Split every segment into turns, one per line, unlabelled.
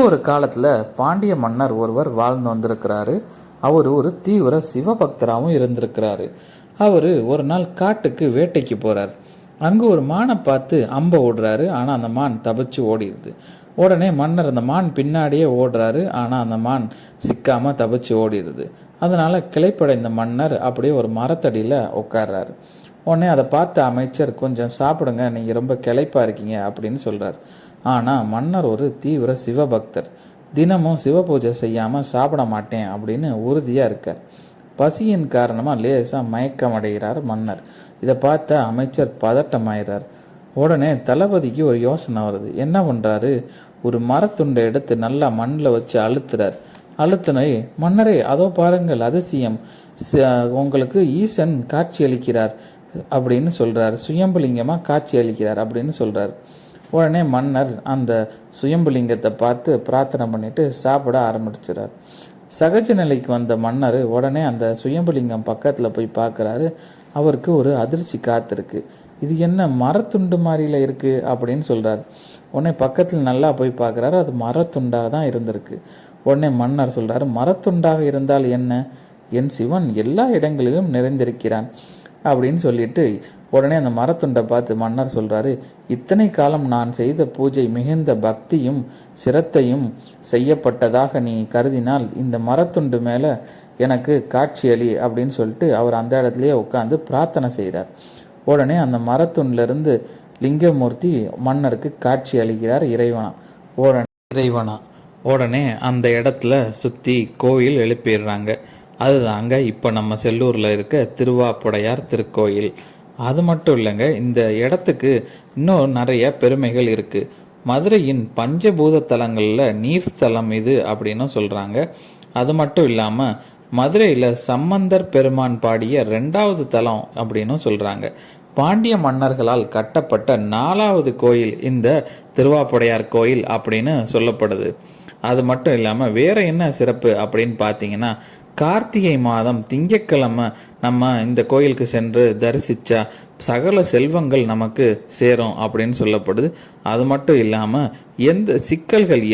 ஒரு காலத்தில் பாண்டிய மன்னர் ஒருவர் வாழ்ந்து வந்திருக்கிறாரு. அவர் ஒரு தீவிர சிவபக்தராகவும் இருந்திருக்கிறாரு. அவர் ஒரு நாள் காட்டுக்கு வேட்டைக்கு போகிறார். அங்கே ஒரு மானை பார்த்து அம்பை ஓடுறாரு. ஆனால் அந்த மான் தப்பிச்சு ஓடிடுது. உடனே மன்னர் அந்த மான் பின்னாடியே ஓடுறாரு. ஆனால் அந்த மான் சிக்காமல் தப்பிச்சு ஓடிடுது. அதனால் கிளைப்படைந்த மன்னர் அப்படியே ஒரு மரத்தடியில் உட்கார்றாரு. உடனே அதை பார்த்த அமைச்சர், கொஞ்சம் சாப்பிடுங்க, நீங்கள் ரொம்ப கிளைப்பாக இருக்கீங்க அப்படின்னு சொல்கிறார். ஆனால் மன்னர் ஒரு தீவிர சிவபக்தர். தினமும் சிவ பூஜை செய்யாமல் சாப்பிட மாட்டேன் அப்படின்னு உறுதியாக இருக்கார். பசியின் காரணமாக லேசாக மயக்கம் அடைகிறார் மன்னர். இதை பார்த்த அமைச்சர் பதட்டமாயிறார். உடனே தளபதிக்கு ஒரு யோசனை வருது. என்ன பண்ணுறாரு, ஒரு மரத்துண்டை எடுத்து நல்லா மண்ணில் வச்சு அழுத்துறார். அழுத்தினை, மன்னரே அதோ பாருங்கள் அதிசயம், உங்களுக்கு ஈசன் காட்சி அளிக்கிறார் அப்படின்னு சொல்கிறார். சுயம்புலிங்கமாக காட்சி அளிக்கிறார் அப்படின்னு சொல்கிறார். உடனே மன்னர் அந்த சுயம்புலிங்கத்தை பார்த்து பிரார்த்தனை பண்ணிட்டு சாப்பிட ஆரம்பிச்சிடார். சகஜ நிலைக்கு வந்த மன்னர் உடனே அந்த சுயம்புலிங்கம் பக்கத்தில் போய் பார்க்குறாரு. அவருக்கு ஒரு அதிர்ச்சி காத்திருக்கு. இது என்ன மரத்துண்டு மாதிரில இருக்குது அப்படின்னு சொல்கிறார். உடனே பக்கத்தில் நல்லா போய் பார்க்குறாரு. அது மரத்துண்டாக தான் இருந்திருக்கு. உடனே மன்னர் சொல்கிறாரு, மரத்துண்டாக இருந்தால் என்ன, என் சிவன் எல்லா இடங்களிலும் நிறைந்திருக்கிறான் அப்படின்னு சொல்லிட்டு உடனே அந்த மரத்துண்டை பார்த்து மன்னர் சொல்கிறாரு, இத்தனை காலம் நான் செய்த பூஜை மிகுந்த பக்தியும் சிரத்தையும் செய்யப்பட்டதாக நீ கருதினால் இந்த மரத்துண்டு மேலே எனக்கு காட்சி அளி அப்படின்னு சொல்லிட்டு அவர் அந்த இடத்துலையே உட்காந்து பிரார்த்தனை செய்கிறார். உடனே அந்த மரத்துண்டிலிருந்து லிங்கமூர்த்தி மன்னருக்கு காட்சி அளிக்கிறார் இறைவனா. உடனே அந்த இடத்துல சுற்றி கோயில் எழுப்பிடுறாங்க. அதுதாங்க இப்போ நம்ம செல்லூரில் இருக்க திருவாப்புடையார் திருக்கோயில். அது மட்டும் இல்லைங்க, இந்த இடத்துக்கு இன்னும் நிறைய பெருமைகள் இருக்குது. மதுரையின் பஞ்சபூத தலங்களில் நீர்த்தலம் இது அப்படின்னு சொல்கிறாங்க. அது மட்டும் இல்லாமல் மதுரையில் சம்பந்தர் பெருமான் பாடிய 2வது தலம் அப்படின்னு சொல்கிறாங்க. பாண்டிய மன்னர்களால் கட்டப்பட்ட 4வது கோயில் இந்த திருவாப்புடையார் கோயில் அப்படின்னு சொல்லப்படுது. அது மட்டும் இல்லாமல் வேற என்ன சிறப்பு அப்படின்னு பார்த்தீங்கன்னா, கார்த்திகை மாதம் திங்கட்கிழமை நம்ம இந்த கோயிலுக்கு சென்று தரிசித்தா சகல செல்வங்கள் நமக்கு சேரும் அப்படின்னு சொல்லப்படுது. அது மட்டும் இல்லாமல்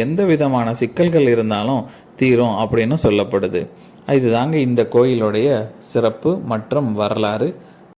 எந்த விதமான சிக்கல்கள் இருந்தாலும் தீரும் அப்படின்னு சொல்லப்படுது. இதுதாங்க இந்த கோயிலுடைய சிறப்பு மற்றும் வரலாறு.